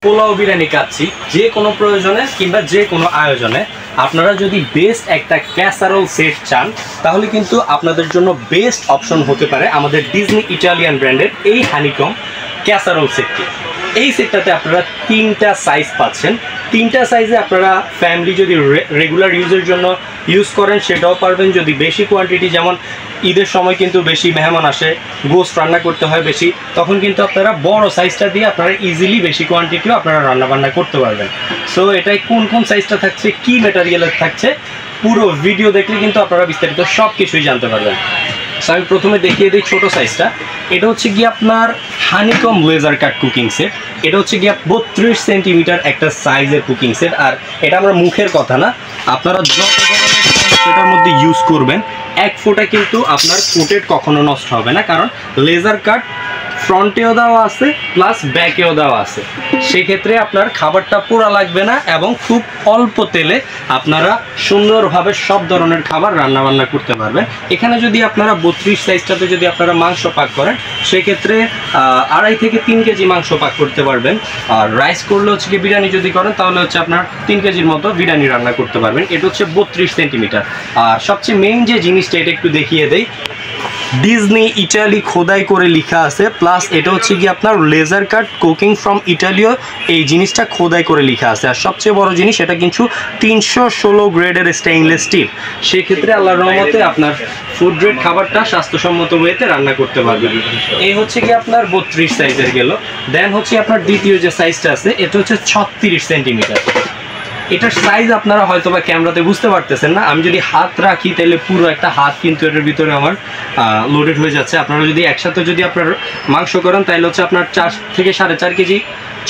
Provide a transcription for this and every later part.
পোলাও বিরিয়ানি খাচ্ছি যে কোনো প্রয়োজনে কিংবা যে কোনো আয়োজনে আপনারা যদি বেস্ট একটা ক্যাসারোল সেট চান তাহলে কিন্তু আপনাদের জন্য বেস্ট অপশন হতে পারে আমাদের ডিজনি ইটালিয়ান ব্র্যান্ডের এই হানিকম ক্যাসারোল সেটটি। এই সেটটাতে আপনারা 3টা সাইজ পাচ্ছেন। 3টা সাইজে আপনারা ফ্যামিলি যদি রেগুলার ইউজের জন্য ইউজ করেন সেটাও পারবেন। যদি বেশি কোয়ান্টিটি, যেমন ঈদের সময় কিন্তু বেশি মেহমান আসে, গোস্ট রান্না করতে হয় বেশি, তখন কিন্তু আপনারা বড় সাইজটা দিয়ে আপনারা ইজিলি বেশি কোয়ান্টিটিও আপনারা রান্নাবান্না করতে পারবেন। সো এটাই কোন কোন সাইজটা থাকছে, কী ম্যাটেরিয়ালের থাকছে, পুরো ভিডিও দেখলে কিন্তু আপনারা বিস্তারিত সব কিছুই জানতে পারবেন। সো আমি প্রথমে দেখিয়ে দিই ছোটো সাইজটা। এটা হচ্ছে গিয়ে আপনার honeycomb laser cut cooking set. এটা হচ্ছে গিয়ে 32 সেন্টিমিটার একটা সাইজের কুকিং সেট। আর এটা আমরা মুখের কথা না, আপনারা যত সেটার মধ্যে ইউজ করবেন 1 ফোঁটা কিন্তু আপনার কোটেড কখনো নষ্ট হবে না, কারণ লেজার কাট ফ্রন্টেও দেওয়া আছে প্লাস ব্যাকেও দেওয়া আছে। সেক্ষেত্রে আপনার খাবারটা পোড়া লাগবে না এবং খুব অল্প তেলে আপনারা সুন্দরভাবে সব ধরনের খাবার রান্নাবান্না করতে পারবেন। এখানে যদি আপনারা 32 সাইজটাতে যদি আপনারা মাংস পাক করেন সেক্ষেত্রে 2.5 থেকে 3 কেজি মাংস পাক করতে পারবেন। আর রাইস করলে হচ্ছে কি বিরিয়ানি যদি করেন তাহলে হচ্ছে আপনার 3 কেজির মতো বিরিয়ানি রান্না করতে পারবেন। এটা হচ্ছে 32 সেন্টিমিটার। আর সবচেয়ে মেইন যে জিনিসটা, এটা একটু দেখিয়ে দেই, ডিজনি ইটালি খোদাই করে লেখা আছে, প্লাস এটা হচ্ছে কি আপনার লেজার কাট কুকিং ফ্রম ইটালিও, এই জিনিসটা খোদাই করে লেখা আছে। আর সবচেয়ে বড় জিনিস, এটা কিন্তু 316 গ্রেডের স্টেইনলেস স্টিল। সেক্ষেত্রে আল্লাহর রহমতে আপনার ফুড গ্রেড খাবারটা স্বাস্থ্যসম্মত ওয়েতে রান্না করতে পারবেন। এই হচ্ছে কি আপনার 32 সাইজের গেল। দেন হচ্ছে আপনার দ্বিতীয় যে সাইজটা আছে, এটা হচ্ছে 36 সেন্টিমিটার। এটার সাইজ আপনারা হয়তো বা ক্যামেরাতে বুঝতে পারতেছেন না। আমি যদি হাত রাখি তাহলে পুরো একটা হাত কিন্তু এটার ভিতরে আমার লোডেড হয়ে যাচ্ছে। আপনারা যদি একসাথে যদি আপনার মাংস করেন তাহলে হচ্ছে আপনার 4 থেকে 4.5 কেজি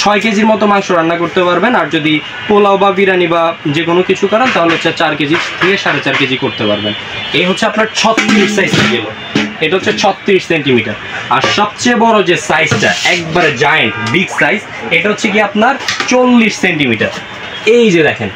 6 কেজির মতো মাংস রান্না করতে পারবেন। আর যদি পোলাও বা বিরিয়ানি বা যে কোনো কিছু করেন তাহলে হচ্ছে 4 কেজি থেকে 4.5 কেজি করতে পারবেন। এই হচ্ছে আপনার 36 সাইজটা গেল। এটা হচ্ছে 36 সেন্টিমিটার। আর সবচেয়ে বড় যে সাইজটা, একবারে জায়েন্ট বিগ সাইজ, এটা হচ্ছে কি আপনার 40 সেন্টিমিটার। এই যে দেখেন,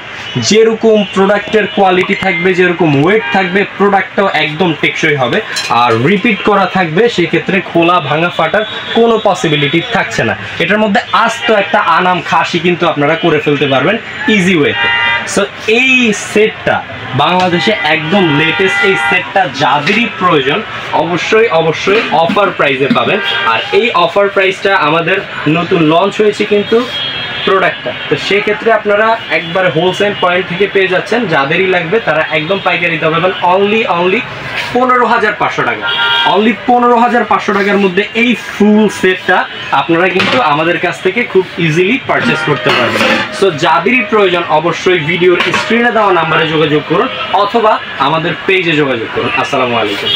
যেরকম প্রোডাক্টের কোয়ালিটি থাকবে, যেরকম ওয়েট থাকবে, প্রোডাক্টটাও একদম টেকসই হবে আর রিপিট করা থাকবে। সেক্ষেত্রে খোলা ভাঙা ফাটার কোনো পসিবিলিটি থাকছে না। এটার মধ্যে আস্ত একটা আনাম খাসি কিন্তু আপনারা করে ফেলতে পারবেন ইজি ওয়েতে। সো এই সেটটা বাংলাদেশে একদম লেটেস্ট। এই সেটটা যাদেরই প্রয়োজন অবশ্যই অবশ্যই অফার প্রাইসে পাবেন। আর এই অফার প্রাইসটা আমাদের নতুন লঞ্চ হয়েছে কিন্তু প্রোডাক্টটা, তো সেক্ষেত্রে আপনারা একবার হোলসেল পয়েন্ট থেকে পেয়ে যাচ্ছেন। যাদেরই লাগবে তারা একদম পাইকারিতে পাবেন অনলি 15,500 টাকা। অনলি 15,500 টাকার মধ্যে এই ফুল সেটটা আপনারা কিন্তু আমাদের কাছ থেকে খুব ইজিলি পারচেস করতে পারবেন। সো যাদেরই প্রয়োজন অবশ্যই ভিডিওর স্ক্রিনে দেওয়া নাম্বারে যোগাযোগ করুন অথবা আমাদের পেজে যোগাযোগ করুন। আসসালামু আলাইকুম।